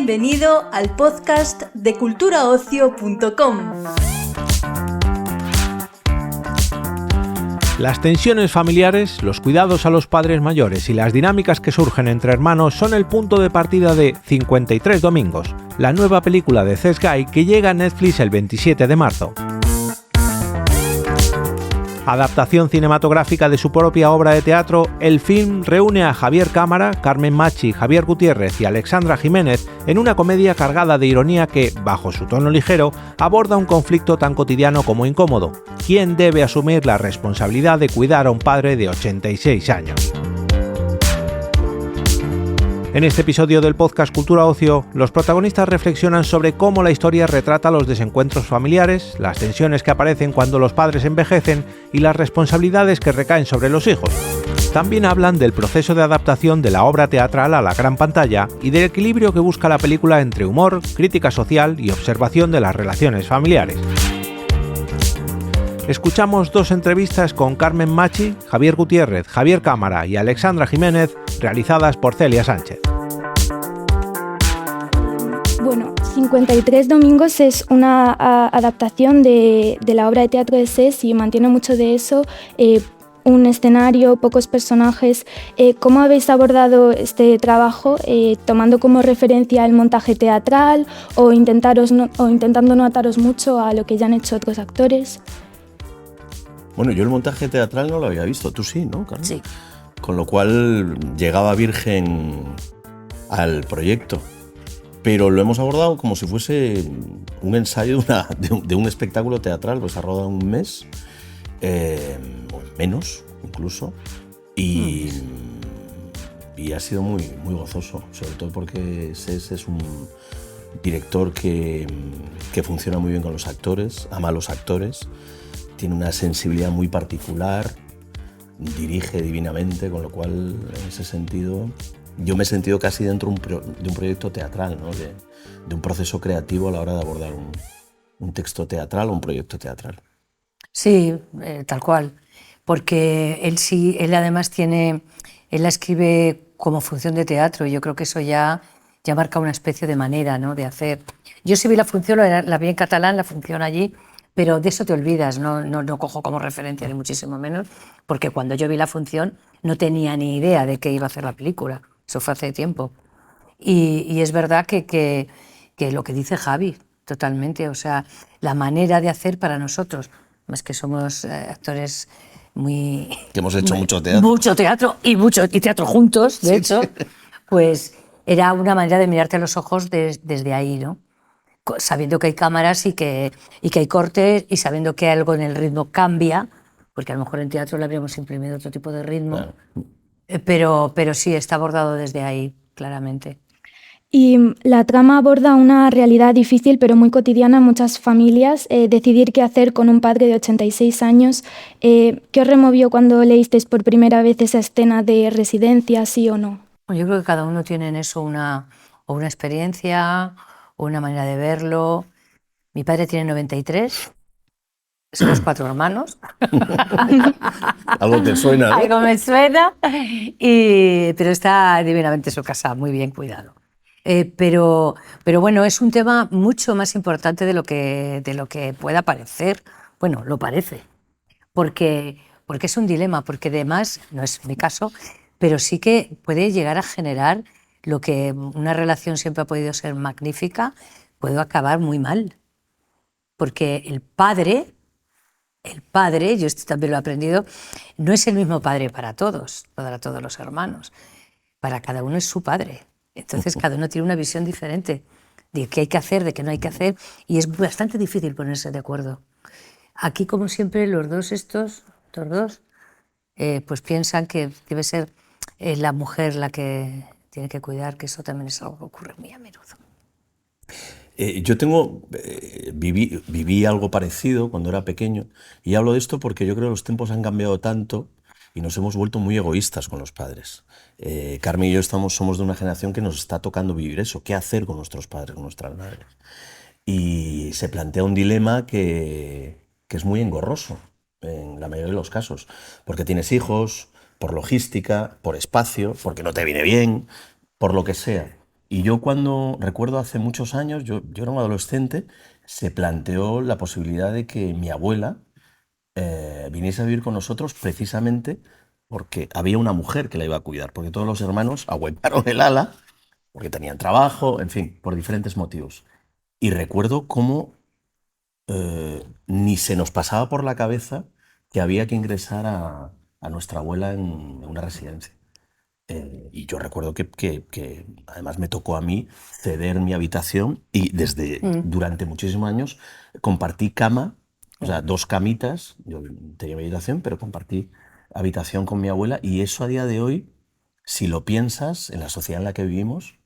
Bienvenido al podcast de culturaocio.com. Las tensiones familiares, los cuidados a los padres mayores y las dinámicas que surgen entre hermanos son el punto de partida de 53 domingos, la nueva película de Cesc Gay que llega a Netflix el 27 de marzo. Adaptación cinematográfica de su propia obra de teatro, el film reúne a Javier Cámara, Carmen Machi, Javier Gutiérrez y Alexandra Jiménez en una comedia cargada de ironía que, bajo su tono ligero, aborda un conflicto tan cotidiano como incómodo. ¿Quién debe asumir la responsabilidad de cuidar a un padre de 86 años? En este episodio del podcast Cultura Ocio, los protagonistas reflexionan sobre cómo la historia retrata los desencuentros familiares, las tensiones que aparecen cuando los padres envejecen y las responsabilidades que recaen sobre los hijos. También hablan del proceso de adaptación de la obra teatral a la gran pantalla y del equilibrio que busca la película entre humor, crítica social y observación de las relaciones familiares. Escuchamos dos entrevistas con Carmen Machi, Javier Gutiérrez, Javier Cámara y Alexandra Jiménez, realizadas por Celia Sánchez. Bueno, 53 domingos es una adaptación de la obra de teatro de Cesc y mantiene mucho de eso, un escenario, pocos personajes. ¿Cómo habéis abordado este trabajo, tomando como referencia el montaje teatral o intentando no ataros mucho a lo que ya han hecho otros actores? Bueno, yo el montaje teatral no lo había visto, tú sí, ¿no, Carmen? Sí. Con lo cual llegaba virgen al proyecto, pero lo hemos abordado como si fuese un ensayo de un espectáculo teatral, pues ha rodado un mes, o menos incluso, y ha sido muy, muy gozoso, sobre todo porque Cesc es un director que funciona muy bien con los actores, ama a los actores, tiene una sensibilidad muy particular, dirige divinamente, con lo cual, en ese sentido, yo me he sentido casi dentro de un proyecto teatral, ¿no? de un proceso creativo a la hora de abordar un texto teatral o un proyecto teatral. Sí, tal cual, porque él además él la escribe como función de teatro y yo creo que eso ya marca una especie de manera, ¿no?, de hacer. Yo sí vi la función, la vi en catalán, la función allí, pero de eso te olvidas, no cojo como referencia ni muchísimo menos, porque cuando yo vi la función no tenía ni idea de qué iba a hacer la película, eso fue hace tiempo. Y es verdad que lo que dice Javi, totalmente, o sea, la manera de hacer para nosotros, más que somos actores muy... Que hemos hecho mucho teatro. Mucho teatro y teatro juntos, de hecho, pues era una manera de mirarte a los ojos desde ahí, ¿no? Sabiendo que hay cámaras y que hay cortes y sabiendo que algo en el ritmo cambia, porque a lo mejor en teatro le habríamos imprimido otro tipo de ritmo, claro. Pero sí, está abordado desde ahí, claramente. Y la trama aborda una realidad difícil pero muy cotidiana en muchas familias, decidir qué hacer con un padre de 86 años. ¿Qué os removió cuando leísteis por primera vez esa escena de residencia, sí o no? Yo creo que cada uno tiene en eso una experiencia, una manera de verlo. Mi padre tiene 93, somos 4 hermanos. Algo te suena, ¿no? Algo me suena, pero está divinamente en su casa, muy bien cuidado. Pero bueno, es un tema mucho más importante de lo que pueda parecer. Bueno, lo parece, porque es un dilema, porque además, no es mi caso, pero sí que puede llegar a generar lo que una relación siempre ha podido ser magnífica, puede acabar muy mal. Porque el padre, yo esto también lo he aprendido, no es el mismo padre para todos los hermanos. Para cada uno es su padre. Entonces cada uno tiene una visión diferente de qué hay que hacer, de qué no hay que hacer, y es bastante difícil ponerse de acuerdo. Aquí, como siempre, los dos, pues piensan que debe ser la mujer la que tiene que cuidar, que eso también es algo que ocurre muy a menudo. Yo viví algo parecido cuando era pequeño, y hablo de esto porque yo creo que los tiempos han cambiado tanto y nos hemos vuelto muy egoístas con los padres. Carmen y yo somos de una generación que nos está tocando vivir eso, qué hacer con nuestros padres, con nuestras madres. Y se plantea un dilema que es muy engorroso en la mayoría de los casos, porque tienes hijos, por logística, por espacio, porque no te viene bien, por lo que sea. Y yo cuando recuerdo hace muchos años, yo era un adolescente, se planteó la posibilidad de que mi abuela viniese a vivir con nosotros precisamente porque había una mujer que la iba a cuidar, porque todos los hermanos aguantaron el ala, porque tenían trabajo, en fin, por diferentes motivos. Y recuerdo cómo ni se nos pasaba por la cabeza que había que ingresar a nuestra abuela en una residencia. Y yo recuerdo que además me tocó a mí ceder mi habitación y durante muchísimos años compartí cama, o sea, 2 camitas, yo tenía mi habitación, pero compartí habitación con mi abuela, y eso a día de hoy, si lo piensas, en la sociedad en la que vivimos,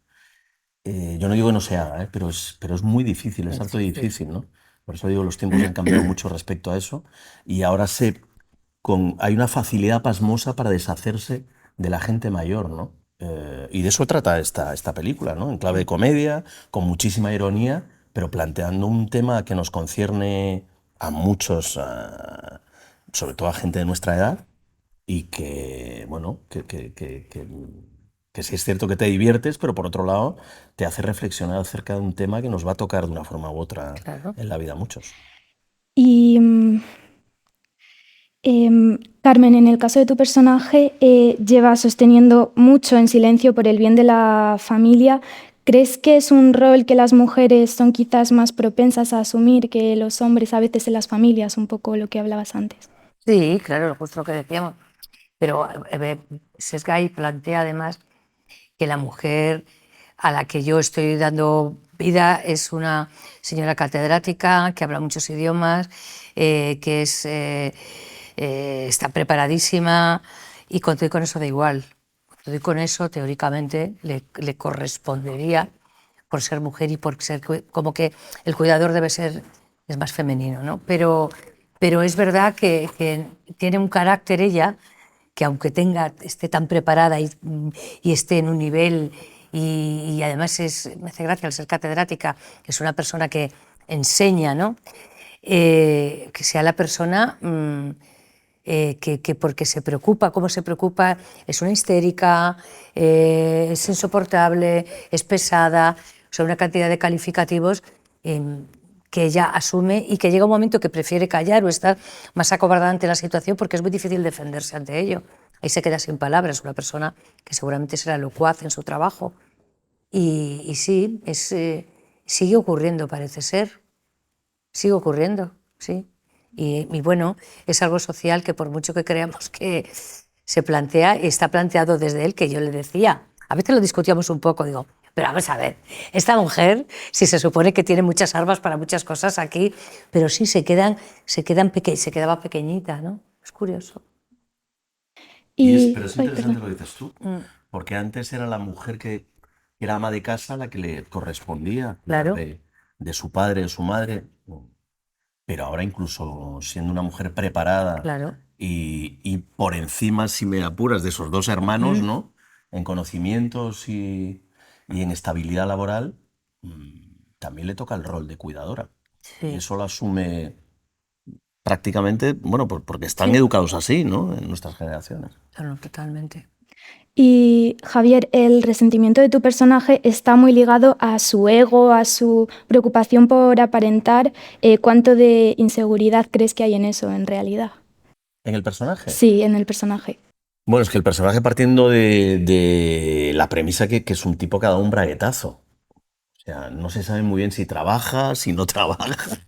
yo no digo que no se haga, pero es muy difícil, es harto difícil, ¿no? Por eso digo, los tiempos han cambiado mucho respecto a eso, y ahora hay una facilidad pasmosa para deshacerse de la gente mayor, ¿no? Y de eso trata esta película, ¿no? En clave de comedia, con muchísima ironía, pero planteando un tema que nos concierne a muchos, sobre todo a gente de nuestra edad, y que, bueno, que sí es cierto que te diviertes, pero por otro lado te hace reflexionar acerca de un tema que nos va a tocar de una forma u otra en la vida a muchos. Y Carmen, en el caso de tu personaje, lleva sosteniendo mucho en silencio por el bien de la familia. ¿Crees que es un rol que las mujeres son quizás más propensas a asumir que los hombres a veces en las familias, un poco lo que hablabas antes? Sí, claro, justo lo que decíamos. Pero Sesgay plantea además que la mujer a la que yo estoy dando vida es una señora catedrática que habla muchos idiomas, que está preparadísima, y con todo y con eso da igual. Con todo y con eso, teóricamente, le correspondería, por ser mujer y por ser como que el cuidador es más femenino, ¿no? Pero es verdad que tiene un carácter ella, que aunque esté tan preparada y esté en un nivel, y además me hace gracia al ser catedrática, que es una persona que enseña, ¿no? Que sea la persona que porque se preocupa, cómo se preocupa, es una histérica, es insoportable, es pesada, son una cantidad de calificativos que ella asume, y que llega un momento que prefiere callar o estar más acobardada ante la situación porque es muy difícil defenderse ante ello. Ahí se queda sin palabras, una persona que seguramente será locuaz en su trabajo. Y sí, sigue ocurriendo, parece ser. Sigue ocurriendo, sí. Y bueno, es algo social que por mucho que creamos que se plantea, está planteado desde él, que yo le decía, a veces lo discutíamos un poco, digo, pero vamos a ver, esta mujer, si se supone que tiene muchas armas para muchas cosas aquí, pero sí se quedaba pequeñita, ¿no? Es curioso. Pero es interesante lo que dices tú, porque antes era la mujer que era ama de casa la que le correspondía, claro, de su padre o su madre, pero ahora incluso siendo una mujer preparada, claro, y por encima, si me apuras, de esos 2 hermanos, ¿no? En conocimientos y en estabilidad laboral, también le toca el rol de cuidadora. sí. Y eso lo asume prácticamente, bueno, porque están educados así, ¿no? En nuestras generaciones. Claro, totalmente. Y Javier, el resentimiento de tu personaje está muy ligado a su ego, a su preocupación por aparentar. ¿Cuánto de inseguridad crees que hay en eso en realidad? ¿En el personaje? Sí, en el personaje. Bueno, es que el personaje, partiendo de la premisa que es un tipo que ha dado un braguetazo. O sea, no se sabe muy bien si trabaja, si no trabaja.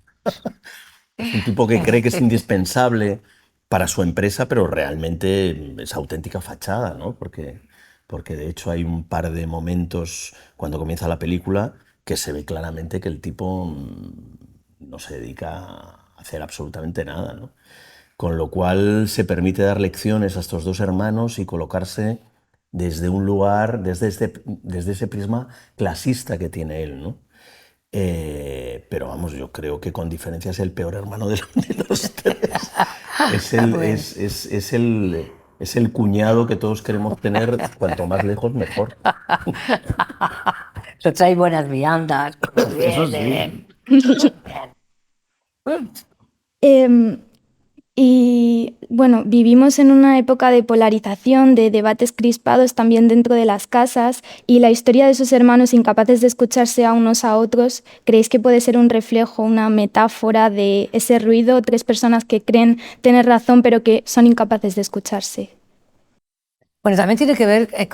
Es un tipo que cree que es indispensable para su empresa, pero realmente es auténtica fachada, ¿no? Porque de hecho hay un par de momentos cuando comienza la película que se ve claramente que el tipo no se dedica a hacer absolutamente nada, ¿no? Con lo cual se permite dar lecciones a estos 2 hermanos y colocarse desde un lugar, desde ese prisma clasista que tiene él, ¿no? Pero vamos, yo creo que con diferencia es el peor hermano de los 3. Es el cuñado que todos queremos tener, cuanto más lejos mejor. Lo trae buenas viandas. Eso sí. Y bueno, vivimos en una época de polarización, de debates crispados también dentro de las casas, y la historia de esos hermanos incapaces de escucharse a unos a otros, ¿creéis que puede ser un reflejo, una metáfora de ese ruido? 3 personas que creen tener razón pero que son incapaces de escucharse. Bueno, también tiene que ver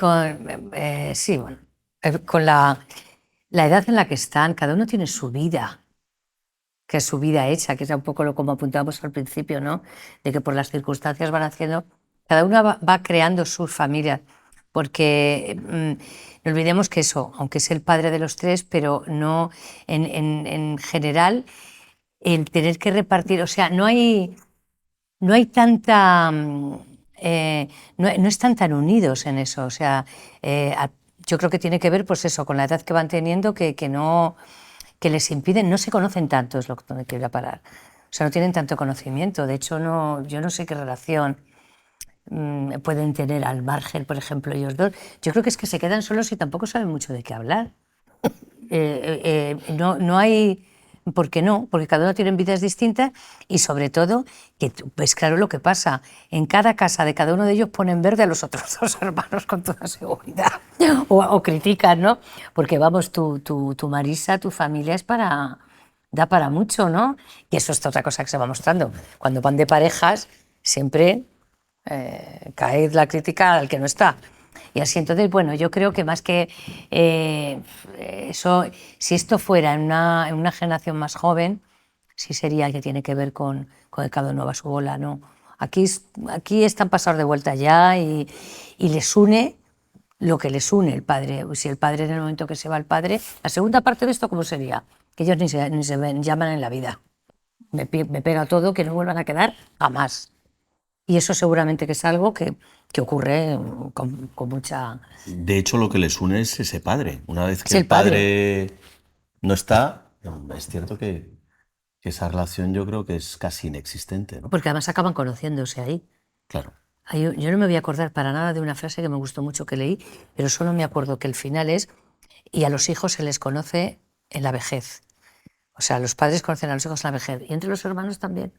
con la edad en la que están. Cada uno tiene su vida, que es su vida hecha, que es un poco como apuntábamos al principio, ¿no? De que por las circunstancias van haciendo, cada uno va creando sus familias, porque no olvidemos que eso, aunque es el padre de los 3, pero no en general, el tener que repartir, o sea, no hay tanta, no están tan unidos en eso, o sea, yo creo que tiene que ver, pues eso, con la edad que van teniendo, que les impiden, no se conocen tanto, es lo que me quiero parar. O sea, no tienen tanto conocimiento. De hecho, yo no sé qué relación pueden tener al margen, por ejemplo, ellos dos. Yo creo que es que se quedan solos y tampoco saben mucho de qué hablar. No hay... ¿Por qué no? Porque cada uno tiene vidas distintas y sobre todo, que ves claro lo que pasa. En cada casa de cada uno de ellos ponen verde a los otros 2 hermanos con toda seguridad. O critican, ¿no? Porque vamos, tu Marisa, tu familia da para mucho, ¿no? Y eso es otra cosa que se va mostrando. Cuando van de parejas, siempre cae la crítica al que no está. Y así, entonces, bueno, yo creo que más que eso, si esto fuera en una generación más joven, sí sería que tiene que ver con que cada uno va a su bola, ¿no? Aquí están pasados de vuelta ya y les une lo que les une el padre. Si el padre, en el momento que se va el padre, la segunda parte de esto, ¿cómo sería? Que ellos ni se llaman en la vida. Me pega todo, que no vuelvan a quedar jamás. Y eso seguramente que es algo que ocurre con mucha... De hecho, lo que les une es ese padre. Una vez que el padre no está, es cierto que esa relación yo creo que es casi inexistente, ¿no? Porque además acaban conociéndose ahí. Claro. Yo no me voy a acordar para nada de una frase que me gustó mucho que leí, pero solo me acuerdo que el final es: y a los hijos se les conoce en la vejez. O sea, los padres conocen a los hijos en la vejez. Y entre los hermanos también.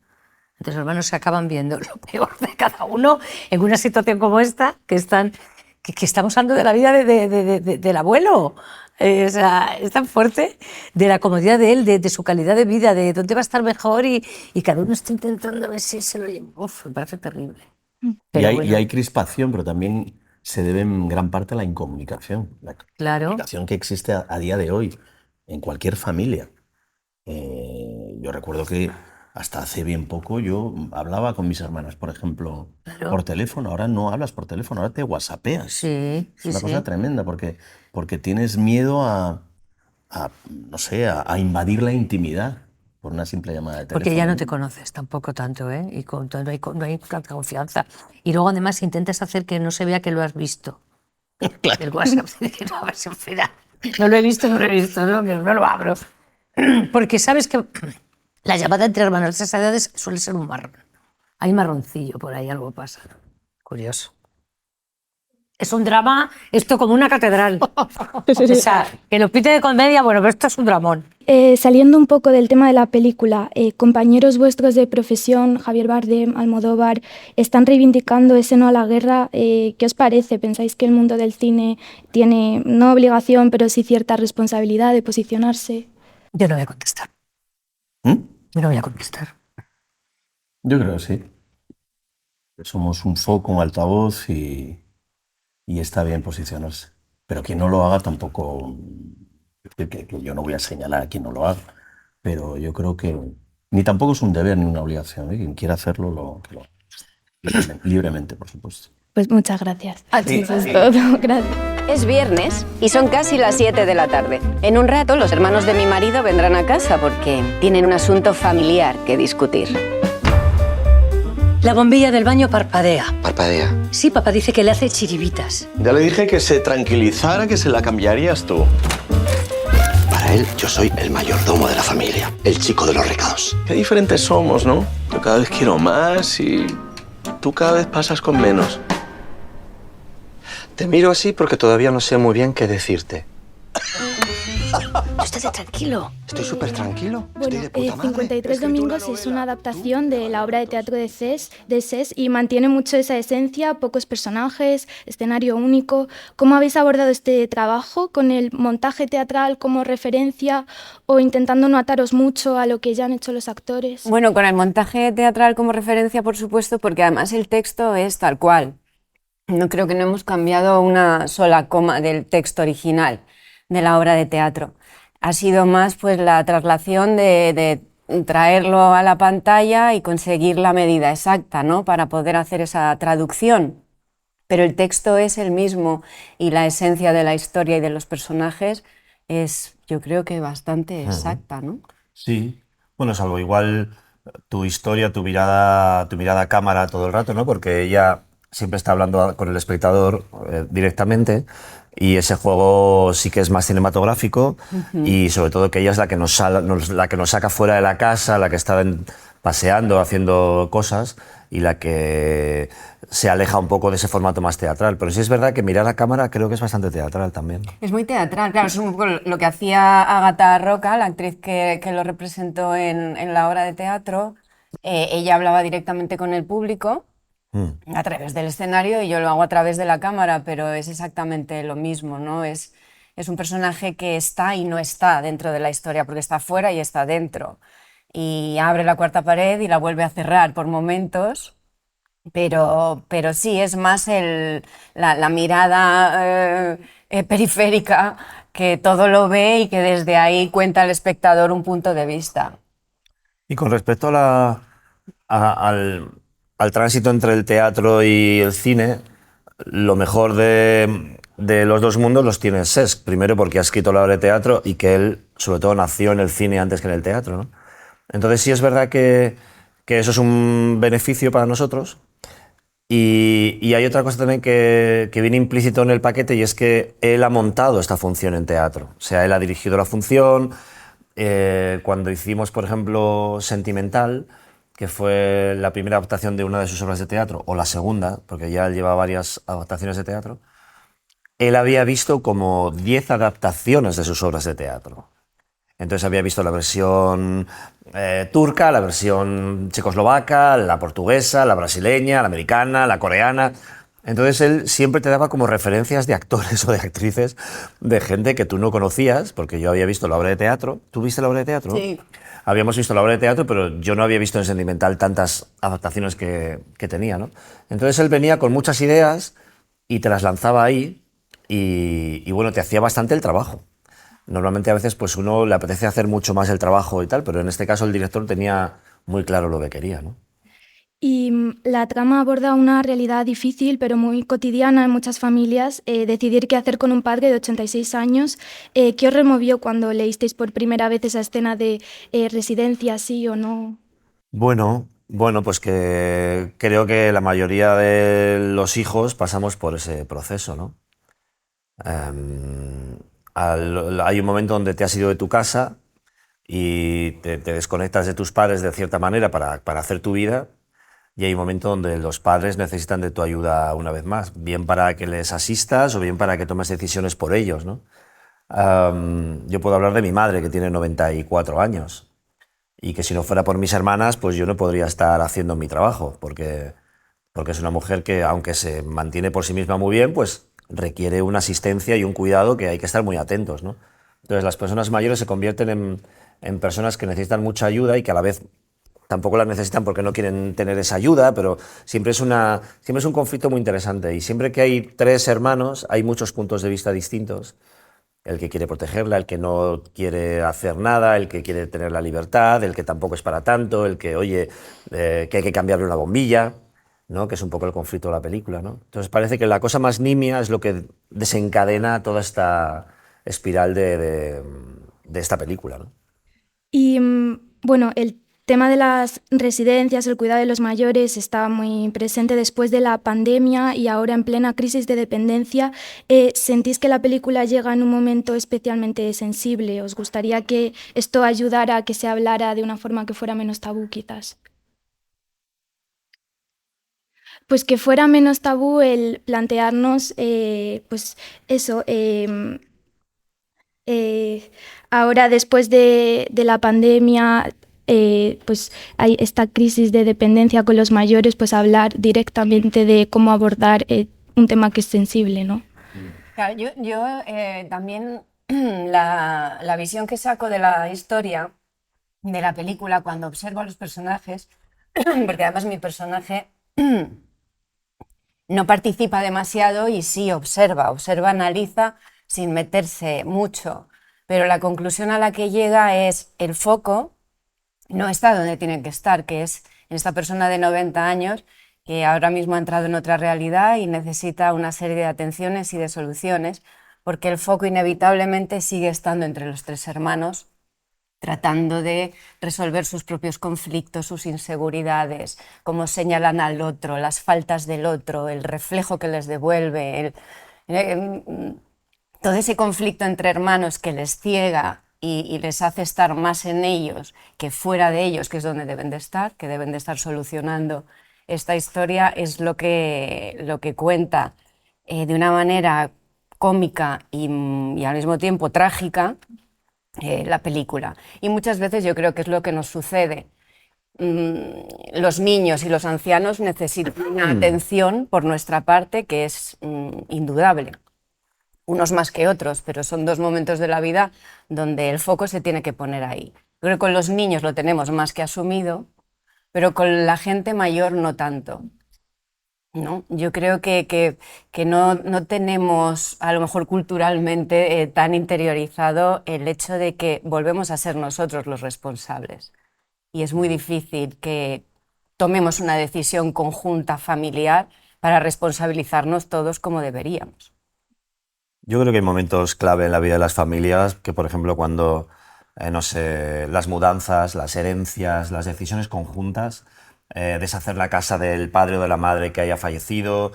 Entre los hermanos se acaban viendo lo peor de cada uno en una situación como esta, que estamos hablando de la vida del abuelo. O sea, es tan fuerte, de la comodidad de él, de su calidad de vida, de dónde va a estar mejor y cada uno está intentando ver si se lo lleva. Uf, me parece terrible. Y hay crispación, pero también se debe en gran parte a la incomunicación. La comunicación que existe a día de hoy en cualquier familia. Yo recuerdo que hasta hace bien poco yo hablaba con mis hermanas, por ejemplo, por teléfono. Ahora no hablas por teléfono, ahora te whatsappeas. Sí, es una cosa tremenda porque tienes miedo a invadir la intimidad por una simple llamada de teléfono. Porque ya no te conoces tampoco tanto, ¿eh? Y no hay tanta confianza. Y luego además intentas hacer que no se vea que lo has visto. Claro. El WhatsApp dice, no, a ver si no lo he visto, no lo abro. Porque sabes que la llamada entre hermanos de esas edades suele ser un marrón. Hay marroncillo por ahí, algo pasa. Curioso. Es un drama, esto como una catedral. O sea, que lo pite de comedia, bueno, pero esto es un dramón. Saliendo un poco del tema de la película, compañeros vuestros de profesión, Javier Bardem, Almodóvar, están reivindicando ese no a la guerra. ¿Qué os parece? ¿Pensáis que el mundo del cine tiene, no obligación, pero sí cierta responsabilidad de posicionarse? Yo no voy a contestar. Yo no voy a contestar. Yo creo que sí. Somos un foco, un altavoz y está bien posicionarse. Pero quien no lo haga tampoco... Que yo no voy a señalar a quien no lo haga. Pero yo creo que ni tampoco es un deber ni una obligación. Quien quiera hacerlo, que lo libremente, por supuesto. Pues muchas gracias. Eso es todo. Gracias. Es viernes y son casi las 7 de la tarde. En un rato los hermanos de mi marido vendrán a casa porque tienen un asunto familiar que discutir. La bombilla del baño parpadea. ¿Parpadea? Sí, papá dice que le hace chiribitas. Ya le dije que se tranquilizara, que se la cambiarías tú. Para él, yo soy el mayordomo de la familia, el chico de los recados. Qué diferentes somos, ¿no? Yo cada vez quiero más y tú cada vez pasas con menos. Te miro así porque todavía no sé muy bien qué decirte. Estate tranquilo. Estoy súper tranquilo. Bueno, Estoy de puta madre. 53 domingos es una adaptación de la obra de teatro de Sés y mantiene mucho esa esencia, pocos personajes, escenario único. ¿Cómo habéis abordado este trabajo? ¿Con el montaje teatral como referencia o intentando no ataros mucho a lo que ya han hecho los actores? Bueno, con el montaje teatral como referencia, por supuesto, porque además el texto es tal cual. No creo que no hemos cambiado una sola coma del texto original de la obra de teatro. Ha sido más pues la traslación de traerlo a la pantalla y conseguir la medida exacta, ¿no? Para poder hacer esa traducción. Pero el texto es el mismo y la esencia de la historia y de los personajes es, yo creo que bastante exacta, ¿no? Sí, bueno, salvo igual tu historia, tu mirada a cámara todo el rato, ¿no? Porque ella siempre está hablando con el espectador directamente y ese juego sí que es más cinematográfico y sobre todo que ella es la que la que nos saca fuera de la casa, la que está paseando, haciendo cosas y la que se aleja un poco de ese formato más teatral. Pero sí es verdad que mirar a cámara creo que es bastante teatral también. Es muy teatral, claro, es un poco lo que hacía Ágata Roca, la actriz que lo representó en la obra de teatro. Ella hablaba directamente con el público a través del escenario y yo lo hago a través de la cámara, pero es exactamente lo mismo, ¿no? Es un personaje que está y no está dentro de la historia, porque está fuera y está dentro. Y abre la cuarta pared y la vuelve a cerrar por momentos. Pero sí, es más la mirada periférica que todo lo ve y que desde ahí cuenta al espectador un punto de vista. Y con respecto al tránsito entre el teatro y el cine, lo mejor de los dos mundos los tiene Sesc. Primero porque ha escrito la obra de teatro y que él, sobre todo, nació en el cine antes que en el teatro, ¿no? Entonces sí es verdad que eso es un beneficio para nosotros. Y hay otra cosa también que viene implícito en el paquete y es que él ha montado esta función en teatro. O sea, él ha dirigido la función. Cuando hicimos, por ejemplo, Sentimental, que fue la primera adaptación de una de sus obras de teatro, o la segunda, porque ya él lleva varias adaptaciones de teatro, él había visto como 10 adaptaciones de sus obras de teatro. Entonces había visto la versión turca, la versión checoslovaca, la portuguesa, la brasileña, la americana, la coreana. Entonces él siempre te daba como referencias de actores o de actrices de gente que tú no conocías, porque yo había visto la obra de teatro. ¿Tú viste la obra de teatro? Sí. Habíamos visto la obra de teatro, pero yo no había visto en Sentimental tantas adaptaciones que tenía, ¿no? Entonces él venía con muchas ideas y te las lanzaba ahí y bueno, te hacía bastante el trabajo. Normalmente a veces pues uno le apetece hacer mucho más el trabajo y tal, pero en este caso el director tenía muy claro lo que quería, ¿no? Y la trama aborda una realidad difícil, pero muy cotidiana en muchas familias, decidir qué hacer con un padre de 86 años. ¿Qué os removió cuando leísteis por primera vez esa escena de residencia, sí o no? Bueno, pues que creo que la mayoría de los hijos pasamos por ese proceso, ¿no? Hay un momento donde te has ido de tu casa y te desconectas de tus padres de cierta manera para hacer tu vida. Y hay un momento donde los padres necesitan de tu ayuda una vez más, bien para que les asistas o bien para que tomes decisiones por ellos, ¿no? Yo puedo hablar de mi madre, que tiene 94 años, y que si no fuera por mis hermanas, pues yo no podría estar haciendo mi trabajo, porque es una mujer que, aunque se mantiene por sí misma muy bien, pues requiere una asistencia y un cuidado que hay que estar muy atentos, ¿no? Entonces las personas mayores se convierten en personas que necesitan mucha ayuda y que a la vez tampoco la necesitan porque no quieren tener esa ayuda, pero siempre es un conflicto muy interesante. Y siempre que hay tres hermanos, hay muchos puntos de vista distintos. El que quiere protegerla, el que no quiere hacer nada, el que quiere tener la libertad, el que tampoco es para tanto, el que, oye, que hay que cambiarle una bombilla, ¿no? Que es un poco el conflicto de la película, ¿no? Entonces parece que la cosa más nimia es lo que desencadena toda esta espiral de esta película, ¿no? Y bueno, el tema de las residencias, el cuidado de los mayores está muy presente después de la pandemia y ahora en plena crisis de dependencia. ¿Sentís que la película llega en un momento especialmente sensible? ¿Os gustaría que esto ayudara a que se hablara de una forma que fuera menos tabú, quizás? Pues que fuera menos tabú el plantearnos, pues eso, ahora después de la pandemia, pues hay esta crisis de dependencia con los mayores, pues hablar directamente de cómo abordar un tema que es sensible, ¿no? Claro, yo también la visión que saco de la historia, de la película, cuando observo a los personajes, porque además mi personaje no participa demasiado y sí observa, analiza sin meterse mucho, pero la conclusión a la que llega es el foco no está donde tiene que estar, que es en esta persona de 90 años que ahora mismo ha entrado en otra realidad y necesita una serie de atenciones y de soluciones, porque el foco inevitablemente sigue estando entre los tres hermanos, tratando de resolver sus propios conflictos, sus inseguridades, cómo señalan al otro, las faltas del otro, el reflejo que les devuelve, todo ese conflicto entre hermanos que les ciega y les hace estar más en ellos que fuera de ellos, que es donde deben de estar, que deben de estar solucionando esta historia, es lo que cuenta de una manera cómica y al mismo tiempo trágica la película. Y muchas veces yo creo que es lo que nos sucede. Los niños y los ancianos necesitan una atención por nuestra parte que es indudable. Unos más que otros, pero son dos momentos de la vida donde el foco se tiene que poner ahí. Creo que con los niños lo tenemos más que asumido, pero con la gente mayor no tanto. ¿No? Yo creo que no tenemos, a lo mejor culturalmente, tan interiorizado el hecho de que volvemos a ser nosotros los responsables. Y es muy difícil que tomemos una decisión conjunta familiar para responsabilizarnos todos como deberíamos. Yo creo que hay momentos clave en la vida de las familias, que por ejemplo cuando, no sé, las mudanzas, las herencias, las decisiones conjuntas, deshacer la casa del padre o de la madre que haya fallecido,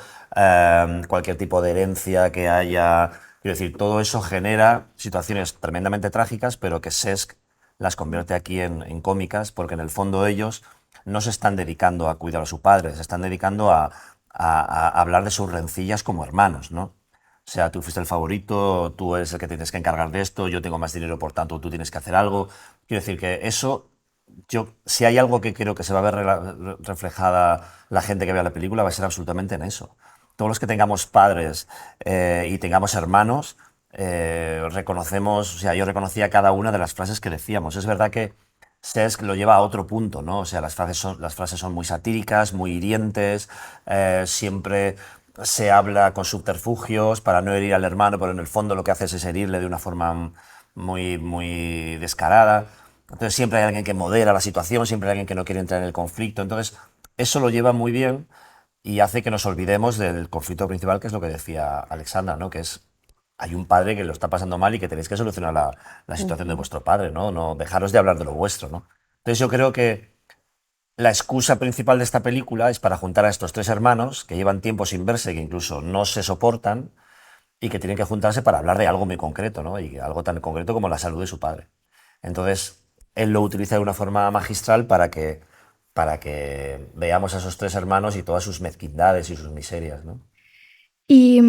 cualquier tipo de herencia que haya... Quiero decir, todo eso genera situaciones tremendamente trágicas, pero que Cesc las convierte aquí en cómicas, porque en el fondo ellos no se están dedicando a cuidar a su padre, se están dedicando a hablar de sus rencillas como hermanos, ¿no? O sea, tú fuiste el favorito, tú eres el que tienes que encargar de esto, yo tengo más dinero, por tanto tú tienes que hacer algo. Quiero decir que eso, si hay algo que creo que se va a ver reflejada la gente que vea la película, va a ser absolutamente en eso. Todos los que tengamos padres y tengamos hermanos, reconocemos, o sea, yo reconocía cada una de las frases que decíamos. Es verdad que Cesc lo lleva a otro punto, ¿no? O sea, las frases son muy satíricas, muy hirientes, siempre se habla con subterfugios para no herir al hermano, pero en el fondo lo que hace es herirle de una forma muy, muy descarada. Entonces siempre hay alguien que modera la situación, siempre hay alguien que no quiere entrar en el conflicto. Entonces eso lo lleva muy bien y hace que nos olvidemos del conflicto principal, que es lo que decía Alexandra, ¿no? Que es, hay un padre que lo está pasando mal y que tenéis que solucionar la situación de vuestro padre, ¿no? No dejaros de hablar de lo vuestro, ¿no? Entonces yo creo que la excusa principal de esta película es para juntar a estos tres hermanos que llevan tiempo sin verse, que incluso no se soportan y que tienen que juntarse para hablar de algo muy concreto, ¿no? Y algo tan concreto como la salud de su padre. Entonces, él lo utiliza de una forma magistral para que veamos a esos tres hermanos y todas sus mezquindades y sus miserias, ¿no? Y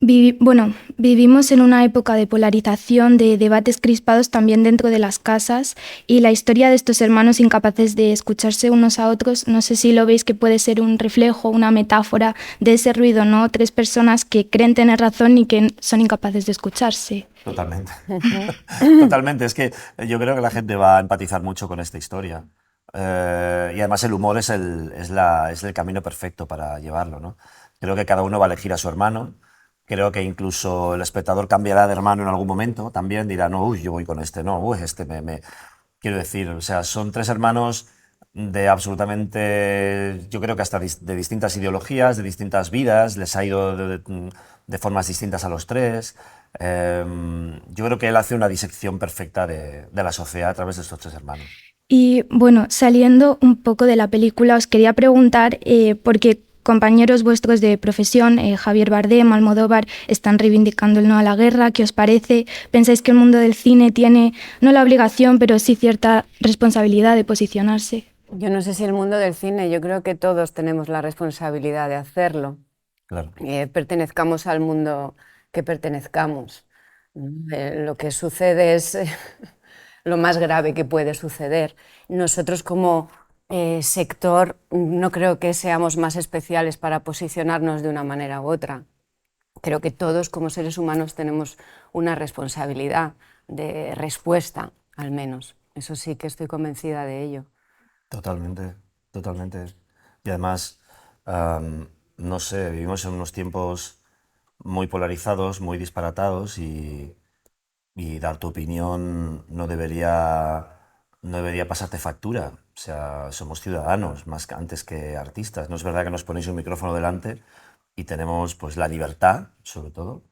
vivimos en una época de polarización, de debates crispados también dentro de las casas, y la historia de estos hermanos incapaces de escucharse unos a otros, no sé si lo veis que puede ser un reflejo, una metáfora de ese ruido, ¿no? Tres personas que creen tener razón y que son incapaces de escucharse. Totalmente. Totalmente. Es que yo creo que la gente va a empatizar mucho con esta historia. Y además el humor es el camino perfecto para llevarlo, ¿no? Creo que cada uno va a elegir a su hermano. Creo que incluso el espectador cambiará de hermano en algún momento. También dirá, no, uy, yo voy con este, no, uy, este me... Quiero decir, o sea, son tres hermanos de absolutamente, yo creo que hasta de distintas ideologías, de distintas vidas, les ha ido de formas distintas a los tres. Yo creo que él hace una disección perfecta de la sociedad a través de estos tres hermanos. Y bueno, saliendo un poco de la película, os quería preguntar, porque compañeros vuestros de profesión, Javier Bardem, Almodóvar, están reivindicando el no a la guerra. ¿Qué os parece? ¿Pensáis que el mundo del cine tiene, no la obligación, pero sí cierta responsabilidad de posicionarse? Yo no sé si el mundo del cine, yo creo que todos tenemos la responsabilidad de hacerlo. Claro. Pertenezcamos al mundo que pertenezcamos. Lo que sucede es lo más grave que puede suceder. Nosotros como sector no creo que seamos más especiales para posicionarnos de una manera u otra. Creo que todos como seres humanos tenemos una responsabilidad de respuesta, al menos. Eso sí que estoy convencida de ello. Totalmente, totalmente. Y además, no sé, vivimos en unos tiempos muy polarizados, muy disparatados y dar tu opinión no debería pasarte factura. O sea, somos ciudadanos más que antes que artistas. No es verdad que nos ponéis un micrófono delante y tenemos pues la libertad, sobre todo,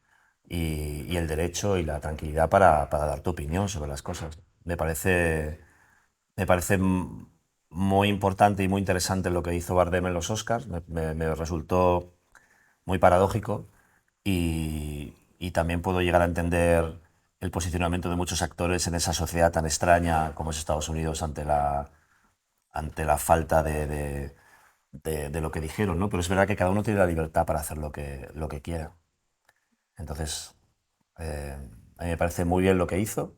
y el derecho y la tranquilidad para dar tu opinión sobre las cosas. Me parece muy importante y muy interesante lo que hizo Bardem en los Oscars. Me resultó muy paradójico y también puedo llegar a entender el posicionamiento de muchos actores en esa sociedad tan extraña como es Estados Unidos ante la falta de lo que dijeron, ¿no? Pero es verdad que cada uno tiene la libertad para hacer lo que quiera. Entonces, a mí me parece muy bien lo que hizo,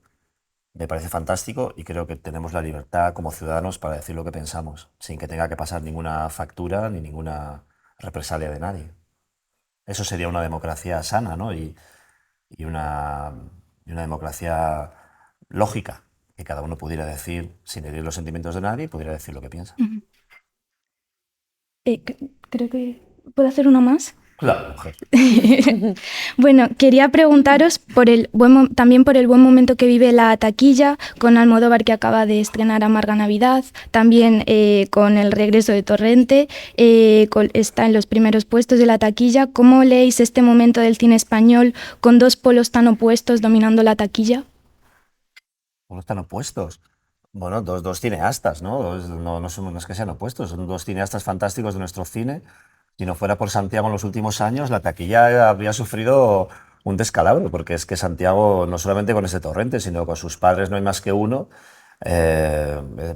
me parece fantástico y creo que tenemos la libertad como ciudadanos para decir lo que pensamos, sin que tenga que pasar ninguna factura ni ninguna represalia de nadie. Eso sería una democracia sana, ¿no? y una democracia lógica, que cada uno pudiera decir, sin herir los sentimientos de nadie, pudiera decir lo que piensa. Creo que puedo hacer una más. Claro, mujer. Bueno, quería preguntaros también por el buen momento que vive la taquilla, con Almodóvar, que acaba de estrenar Amarga Navidad, también con el regreso de Torrente, está en los primeros puestos de la taquilla. ¿Cómo leéis este momento del cine español con dos polos tan opuestos dominando la taquilla? ¿Cómo están opuestos? Bueno, dos cineastas, ¿no? No es que sean opuestos, son dos cineastas fantásticos de nuestro cine. Si no fuera por Santiago en los últimos años, la taquilla habría sufrido un descalabro, porque es que Santiago, no solamente con ese Torrente, sino con sus padres No hay más que uno,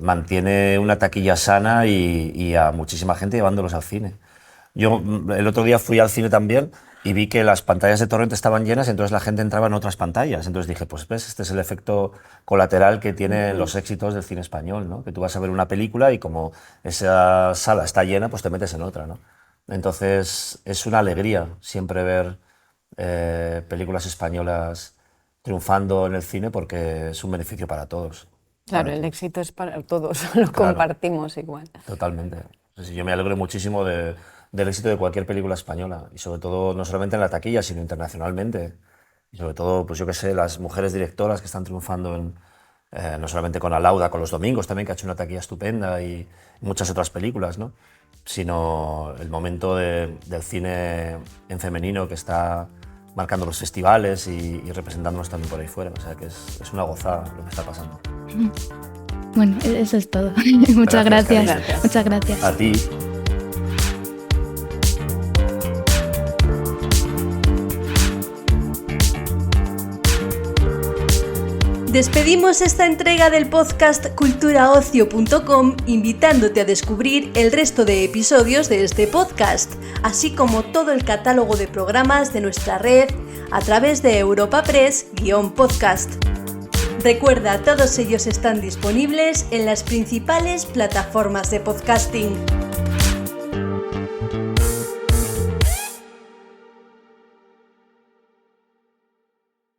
mantiene una taquilla sana y a muchísima gente llevándolos al cine. Yo el otro día fui al cine también y vi que las pantallas de Torrente estaban llenas, entonces la gente entraba en otras pantallas. Entonces dije, pues ves, este es el efecto colateral que tienen los éxitos del cine español, ¿no? Que tú vas a ver una película y como esa sala está llena, pues te metes en otra, ¿no? Entonces es una alegría siempre ver películas españolas triunfando en el cine porque es un beneficio para todos. Claro, el éxito es para todos, lo compartimos igual. Totalmente. Entonces, yo me alegro muchísimo del éxito de cualquier película española y sobre todo no solamente en la taquilla, sino internacionalmente. Y sobre todo, pues yo qué sé, las mujeres directoras que están triunfando no solamente con Alauda, con Los Domingos también, que ha hecho una taquilla estupenda y muchas otras películas, ¿no? Sino el momento del cine en femenino que está marcando los festivales y representándonos también por ahí fuera. O sea que es una gozada lo que está pasando. Bueno, eso es todo. Muchas gracias. Muchas gracias. A ti. Despedimos esta entrega del podcast culturaocio.com invitándote a descubrir el resto de episodios de este podcast, así como todo el catálogo de programas de nuestra red a través de Europa Press-podcast. Recuerda, todos ellos están disponibles en las principales plataformas de podcasting.